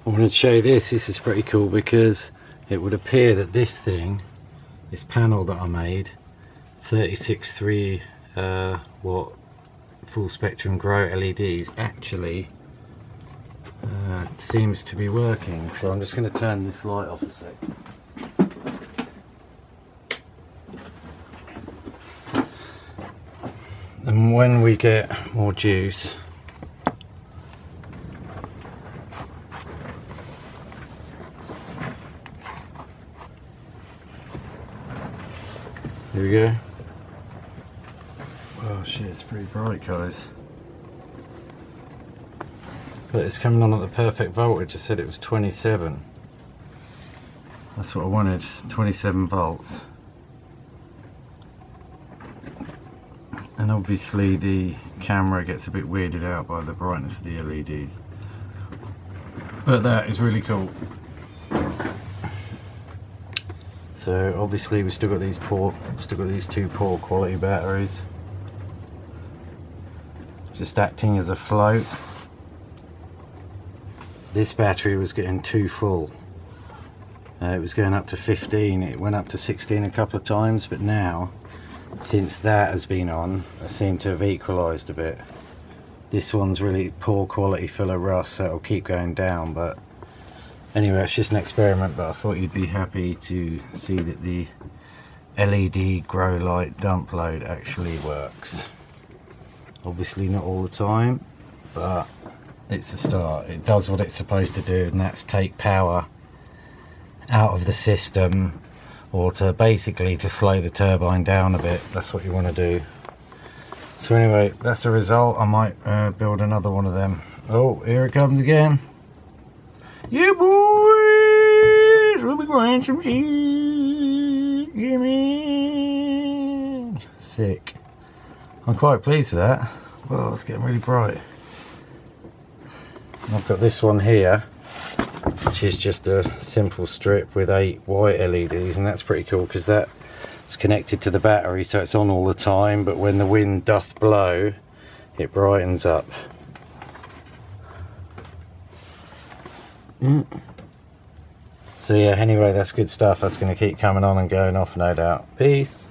I wanted to show you this. This is pretty cool because it would appear that this thing, this panel that I made, 36.3 watt full spectrum grow LEDs, actually seems to be working. So I'm just going to turn this light off a sec. And when we get more juice, here we go. Oh shit, it's pretty bright, guys. But it's coming on at the perfect voltage. I said it was 27. That's what I wanted, 27 volts. And obviously the camera gets a bit weirded out by the brightness of the LEDs. But that is really cool. So obviously we've still got these two poor quality batteries, just acting as a float. This battery was getting too full. It was going up to 15, it went up to 16 a couple of times, but now, since that has been on, I seem to have equalised a bit. This one's really poor quality, full of rust, so it'll keep going down. But anyway, it's just an experiment, but I thought you'd be happy to see that the LED grow light dump load actually works. Obviously not all the time, but it's a start. It does what it's supposed to do, and that's take power out of the system, or to basically to slow the turbine down a bit. That's what you want to do. So anyway, that's the result. I might build another one of them. Oh, here it comes again. Yeah, boys, we'll be growing some seeds. Yeah, man. Sick. I'm quite pleased with that. Well, it's getting really bright. I've got this one here, which is just a simple strip with 8 white LEDs, and that's pretty cool because that's connected to the battery, so it's on all the time, but when the wind doth blow, it brightens up. So yeah, anyway, that's good stuff. That's going to keep coming on and going off, no doubt. Peace.